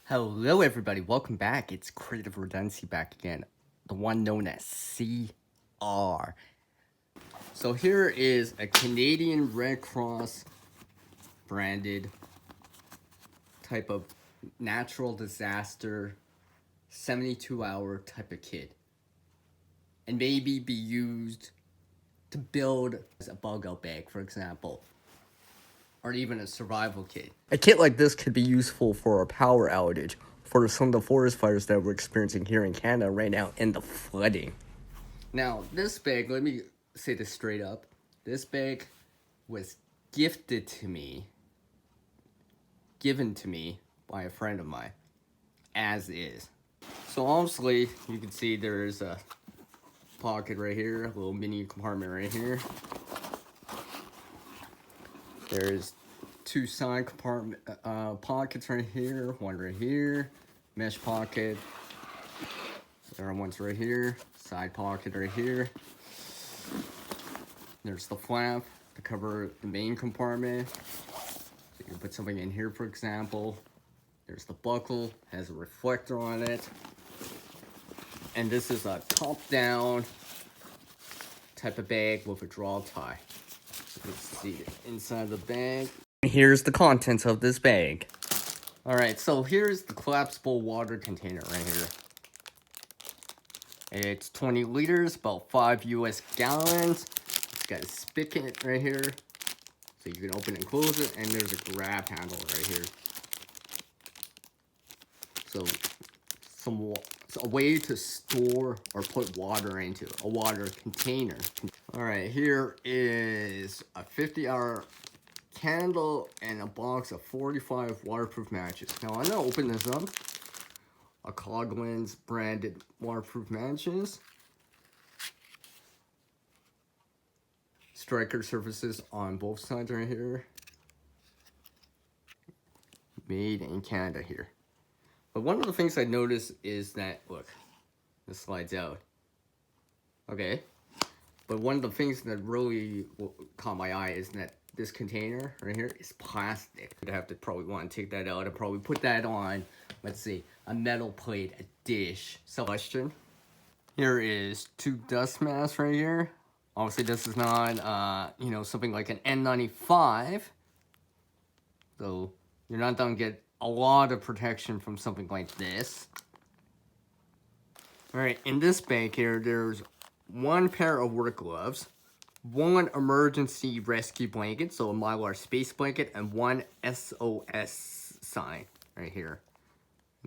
Hello everybody, welcome back. It's Creative Redundancy back again, the one known as CR. So here is a Canadian Red Cross branded type of natural disaster 72-hour type of kit. And maybe be used to build a bug out bag, for example. Or even a survival kit. A kit like this could be useful for a power outage, for some of the forest fires that we're experiencing here in Canada right now, and the flooding. Now, this bag, let me say this straight up. This bag was given to me by a friend of mine, as is. So obviously, you can see there's a pocket right here, a little mini compartment right here. There's two side compartment pockets right here, one right here, mesh pocket. There are ones right here, side pocket right here. There's the flap to cover the main compartment. So you can put something in here, for example. There's the buckle, has a reflector on it. And this is a top-down type of bag with a draw tie. Let's see the inside of the bag. Here's the contents of this bag. Alright, so here's the collapsible water container right here. It's 20 liters, about 5 US gallons. It's got a spigot right here, so you can open and close it, and there's a grab handle right here. So, a way to store or put water into a water container. Alright, here is a 50-hour candle and a box of 45 waterproof matches. Now I'm gonna open this up. A Coghlan's branded waterproof matches. Striker surfaces on both sides right here. Made in Canada here. But one of the things I noticed is that, look, this slides out. Okay. But one of the things that really caught my eye is that this container right here is plastic. I'd have to probably want to take that out and probably put that on, let's see, a metal plate, a dish. So question. Here is 2 dust masks right here. Obviously this is not, something like an N95. So you're not gonna get a lot of protection from something like this. Alright, in this bag here, there's 1 pair of work gloves, 1 emergency rescue blanket, so a Mylar space blanket, and 1 SOS sign right here.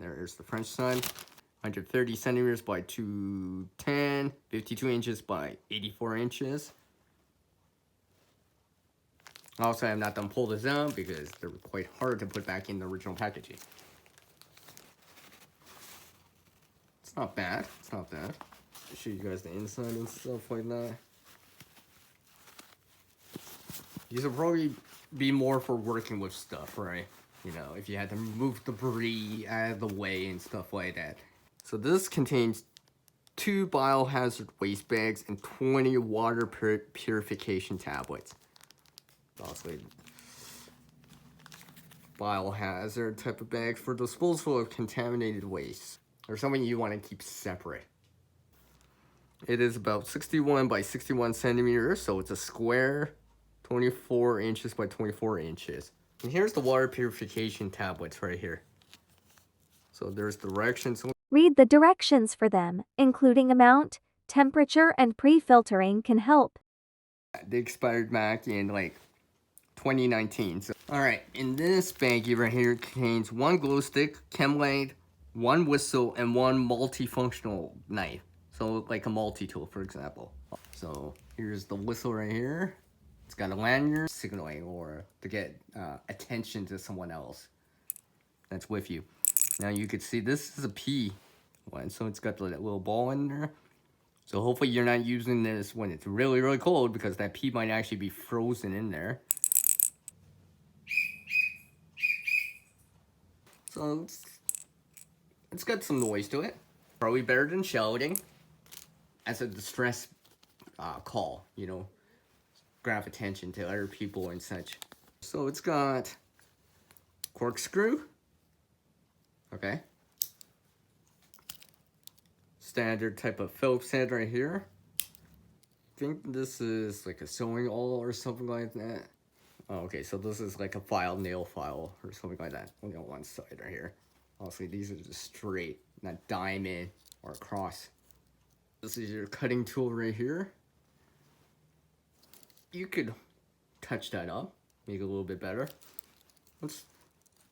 There's the French sign, 130 centimeters by 210, 52 inches by 84 inches. Also, I'm not gonna pull this out because they're quite hard to put back in the original packaging. It's not bad, it's not bad. I'll show you guys the inside and stuff like that. These will probably be more for working with stuff, right? You know, if you had to move debris out of the way and stuff like that. So this contains 2 biohazard waste bags and 20 water purification tablets. Obviously, biohazard type of bag for disposal of contaminated waste, or something you want to keep separate. It is about 61 by 61 centimeters, so it's a square, 24 inches by 24 inches. And here's the water purification tablets right here. So there's directions. Read the directions for them, including amount, temperature, and pre-filtering can help. They expired back in like 2019. So, alright, in this baggie right here contains 1 glow stick, chem light, 1 whistle, and 1 multifunctional knife. So like a multi-tool, for example. So here's the whistle right here. It's got a lanyard signaling or to get attention to someone else that's with you. Now you can see this is a P one, so it's got the little ball in there. So hopefully you're not using this when it's really, really cold because that P might actually be frozen in there. So it's got some noise to it. Probably better than shouting as a distress call, you know, grab attention to other people and such. So it's got corkscrew, okay, standard type of Phillips head right here. I think this is like a sewing awl or something like that. Oh, okay, so this is like a file, nail file or something like that. Only on one side right here. Obviously, these are just straight, not diamond or cross. This is your cutting tool right here. You could touch that up, make it a little bit better. Does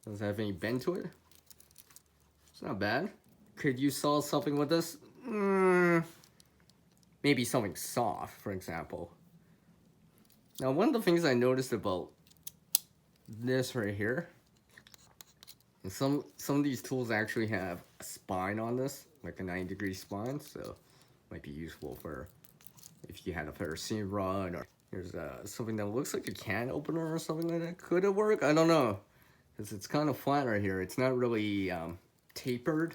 it have any bend to it? It's not bad. Could you saw something with this? Maybe something soft, for example. Now, one of the things I noticed about this right here, and some of these tools actually have a spine on this, like a 90-degree spine, so might be useful for if you had a ferrocene rod, or there's something that looks like a can opener or something like that. Could it work? I don't know, because it's kind of flat right here. It's not really tapered.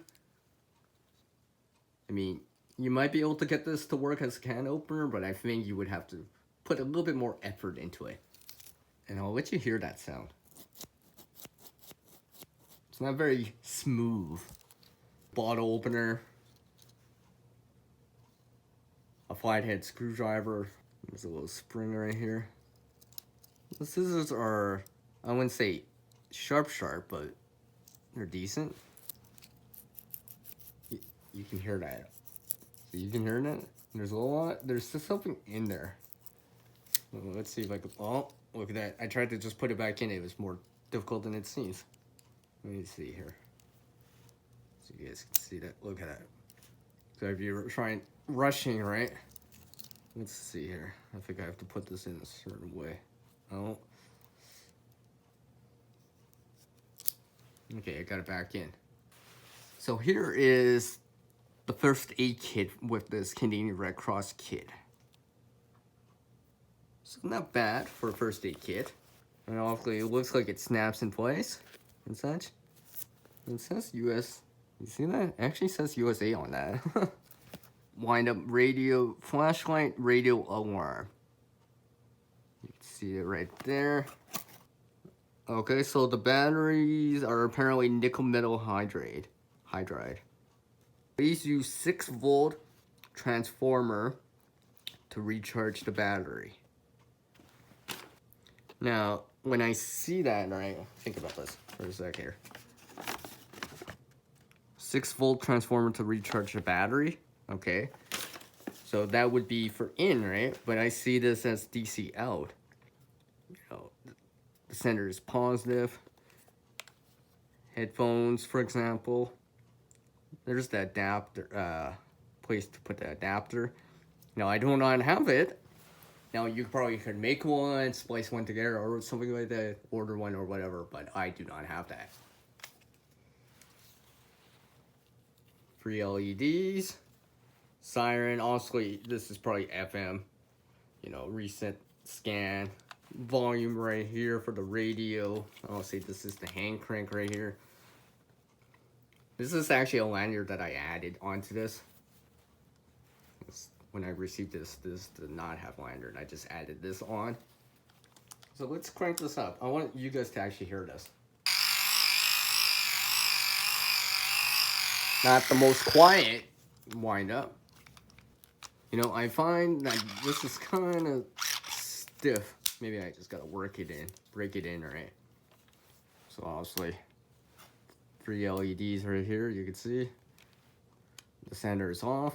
I mean, you might be able to get this to work as a can opener, but I think you would have to put a little bit more effort into it. And I'll let you hear that sound. It's not very smooth. Bottle opener. A flathead screwdriver. There's a little spring right here. The scissors are, I wouldn't say sharp, but they're decent. You can hear that. So you can hear that? There's a lot, there's just something in there. Let's see if I can, oh, look at that. I tried to just put it back in. It was more difficult than it seems. Let me see here. So you guys can see that. Look at that. So if you're trying, rushing, right? Let's see here. I think I have to put this in a certain way. Oh. Okay, I got it back in. So here is the first aid kit with this Canadian Red Cross kit. So not bad for a first aid kit. And obviously it looks like it snaps in place and such. It says US. You see that? It actually says USA on that. Wind up radio, flashlight, radio alarm. You can see it right there. Okay, so the batteries are apparently nickel metal hydride. Please use 6-volt transformer to recharge the battery. Now, when I see that, right, think about this for a sec here. 6-volt transformer to recharge the battery. Okay. So that would be for in, right? But I see this as DC out. You know, the sender is positive. Headphones, for example. There's the adapter, place to put the adapter. Now, I do not have it. Now, you probably could make one, splice one together, or something like that, order one or whatever, but I do not have that. 3 LEDs, siren, honestly, this is probably FM, you know, reset, scan, volume right here for the radio. I'll say this is the hand crank right here. This is actually a lanyard that I added onto this. When I received this did not have lanyard. I just added this on. So let's crank this up. I want you guys to actually hear this. Not the most quiet wind up. You know, I find that this is kind of stiff. Maybe I just gotta work it in, break it in, right? So obviously, 3 LEDs right here, you can see. The center is off.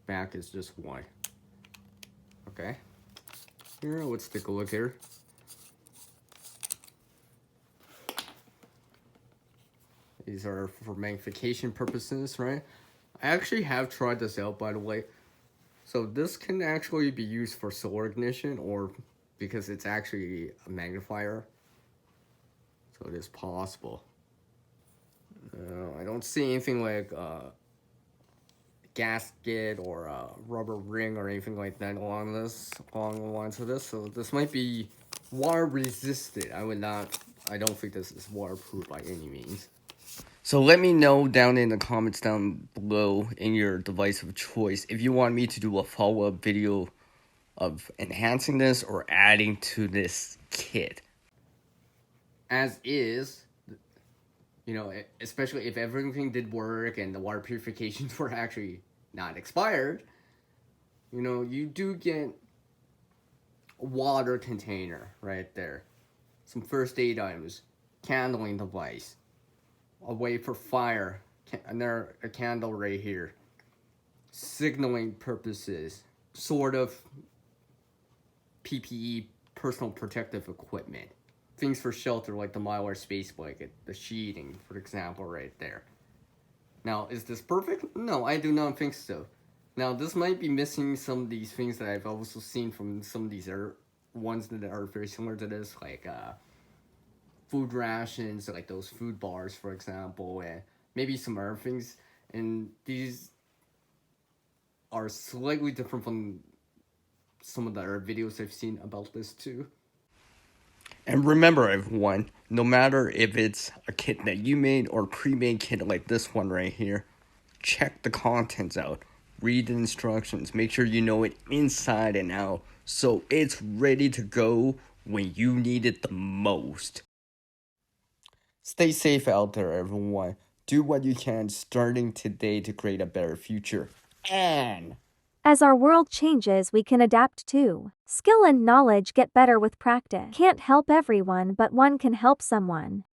Back is just one. Okay. Here, let's take a look here. These are for magnification purposes, right? I actually have tried this out, by the way. So this can actually be used for solar ignition, or because it's actually a magnifier. So it is possible. I don't see anything like gasket or a rubber ring or anything like that along the lines of this. So this might be water resistant. I don't think this is waterproof by any means. So let me know down in the comments down below in your device of choice if you want me to do a follow-up video of enhancing this or adding to this kit. As is, you know, especially if everything did work and the water purifications were actually not expired, you do get a water container right there, some first aid items, candling device, a way for fire, and there a candle right here, signaling purposes, sort of PPE, personal protective equipment, things for shelter like the Mylar space blanket, the sheeting, for example, right there. Now, is this perfect? No, I do not think so. Now, this might be missing some of these things that I've also seen from some of these other ones that are very similar to this, like food rations, like those food bars, for example, and maybe some other things. And these are slightly different from some of the other videos I've seen about this too. And remember, everyone, no matter if it's a kit that you made or pre-made kit like this one right here, check the contents out, read the instructions, make sure you know it inside and out so it's ready to go when you need it the most. Stay safe out there, everyone. Do what you can starting today to create a better future. And As our world changes, we can adapt too. Skill and knowledge get better with practice. Can't help everyone, but one can help someone.